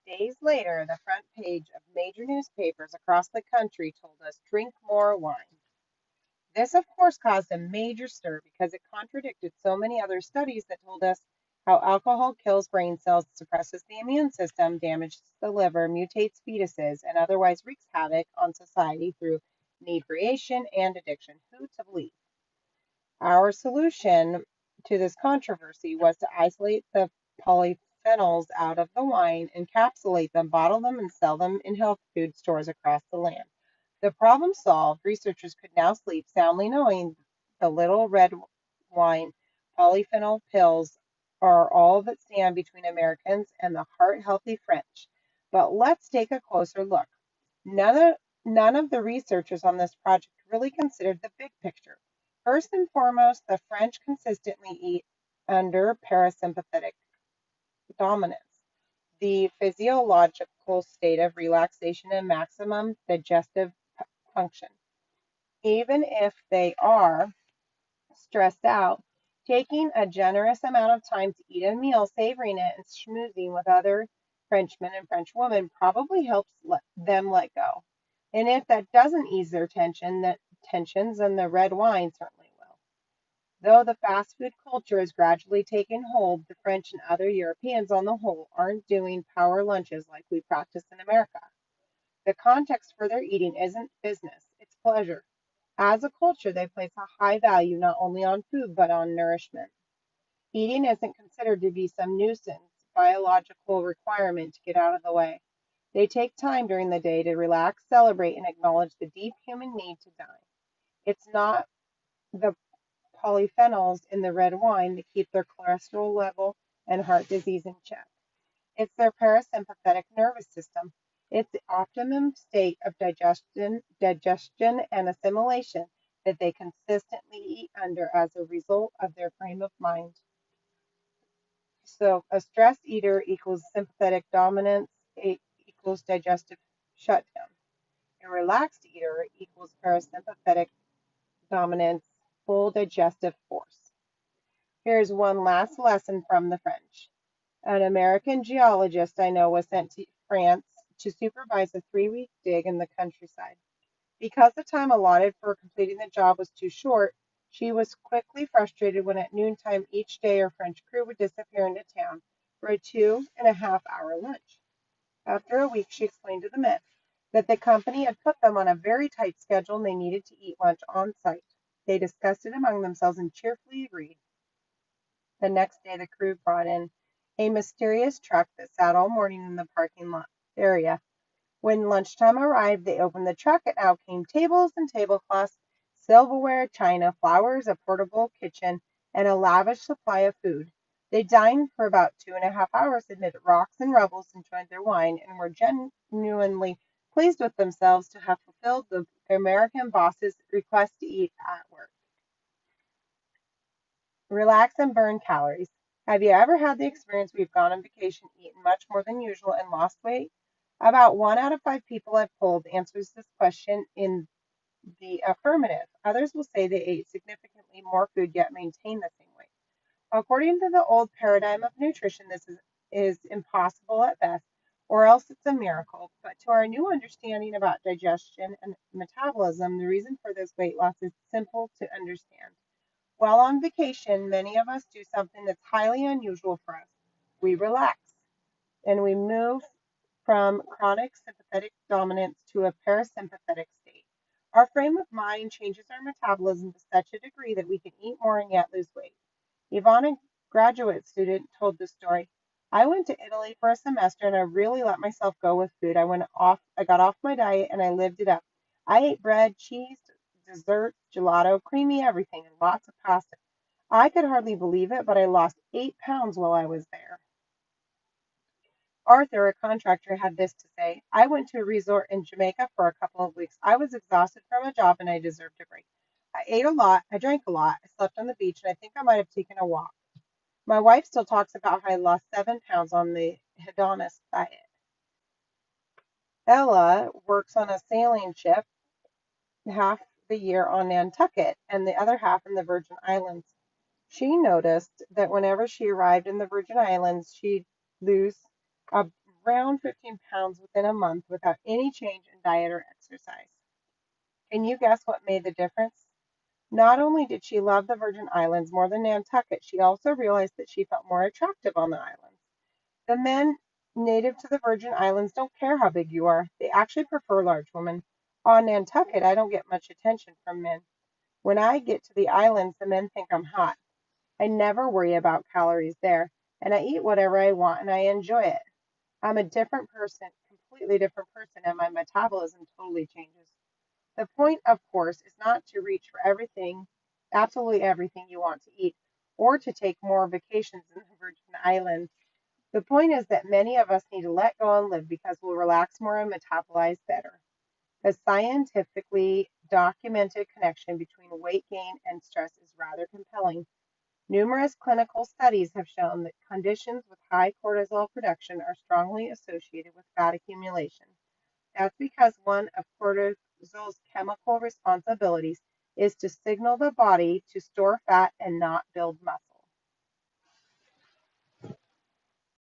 Days later, the front page of major newspapers across the country told us drink more wine. This, of course, caused a major stir because it contradicted so many other studies that told us how alcohol kills brain cells, suppresses the immune system, damages the liver, mutates fetuses, and otherwise wreaks havoc on society through inebriation and addiction. Who to believe? Our solution to this controversy was to isolate the polyphenols out of the wine, encapsulate them, bottle them, and sell them in health food stores across the land. The problem solved, researchers could now sleep soundly knowing the little red wine polyphenol pills are all that stand between Americans and the heart healthy French. But let's take a closer look. None of, none of the researchers on this project really considered the big picture. First and foremost, the French consistently eat under parasympathetic dominance, the physiological state of relaxation and maximum digestive function. Even if they are stressed out, taking a generous amount of time to eat a meal, savoring it, and schmoozing with other Frenchmen and Frenchwomen probably helps them let go. And if that doesn't ease their tensions, then the red wine certainly will. Though the fast food culture is gradually taking hold, the French and other Europeans on the whole aren't doing power lunches like we practice in America. The context for their eating isn't business, it's pleasure. As a culture, they place a high value not only on food but on nourishment. Eating isn't considered to be some nuisance biological requirement to get out of the way. They take time during the day to relax, celebrate, and acknowledge the deep human need to dine. It's not the polyphenols in the red wine that keep their cholesterol level and heart disease in check. It's their parasympathetic nervous system. It's the optimum state of digestion and assimilation that they consistently eat under as a result of their frame of mind. So a stress eater equals sympathetic dominance equals digestive shutdown. A relaxed eater equals parasympathetic dominance, full digestive force. Here's one last lesson from the French. An American geologist I know was sent to France to supervise a 3-week dig in the countryside. Because the time allotted for completing the job was too short, she was quickly frustrated when at noontime each day her French crew would disappear into town for a 2.5 hour lunch. After a week, she explained to the men that the company had put them on a very tight schedule and they needed to eat lunch on site. They discussed it among themselves and cheerfully agreed. The next day, the crew brought in a mysterious truck that sat all morning in the parking lot area. When lunchtime arrived, they opened the truck and out came tables and tablecloths, silverware, china, flowers, a portable kitchen, and a lavish supply of food. They dined for about 2.5 hours amid rocks and rebels, enjoyed their wine, and were genuinely pleased with themselves to have fulfilled the American boss's request to eat at work. Relax and burn calories. Have you ever had the experience where you've gone on vacation, eaten much more than usual, and lost weight? About 1 out of 5 people I've polled answers this question in the affirmative. Others will say they ate significantly more food yet maintained the same weight. According to the old paradigm of nutrition, is impossible at best, or else it's a miracle. But to our new understanding about digestion and metabolism, the reason for this weight loss is simple to understand. While on vacation, many of us do something that's highly unusual for us. We relax and we move from chronic sympathetic dominance to a parasympathetic state. Our frame of mind changes our metabolism to such a degree that we can eat more and yet lose weight. Yvonne, a graduate student, told this story. I went to Italy for a semester and I really let myself go with food. I got off my diet and I lived it up. I ate bread, cheese, dessert, gelato, creamy everything, and lots of pasta. I could hardly believe it, but I lost 8 pounds while I was there. Arthur, a contractor, had this to say. I went to a resort in Jamaica for a couple of weeks. I was exhausted from a job and I deserved a break. I ate a lot, I drank a lot, I slept on the beach, and I think I might have taken a walk. My wife still talks about how I lost 7 pounds on the hedonist diet. Ella works on a sailing ship half the year on Nantucket and the other half in the Virgin Islands. She noticed that whenever she arrived in the Virgin Islands, she'd lose a around 15 pounds within a month without any change in diet or exercise. Can you guess what made the difference? Not only did she love the Virgin Islands more than Nantucket, she also realized that she felt more attractive on the islands. The men native to the Virgin Islands don't care how big you are. They actually prefer large women. On Nantucket, I don't get much attention from men. When I get to the islands, the men think I'm hot. I never worry about calories there, and I eat whatever I want and I enjoy it. I'm a different person, completely different person, and my metabolism totally changes. The point, of course, is not to reach for everything, absolutely everything you want to eat, or to take more vacations in the Virgin Islands. The point is that many of us need to let go and live because we'll relax more and metabolize better. The scientifically documented connection between weight gain and stress is rather compelling. Numerous clinical studies have shown that conditions with high cortisol production are strongly associated with fat accumulation. That's because one of cortisol's chemical responsibilities is to signal the body to store fat and not build muscle.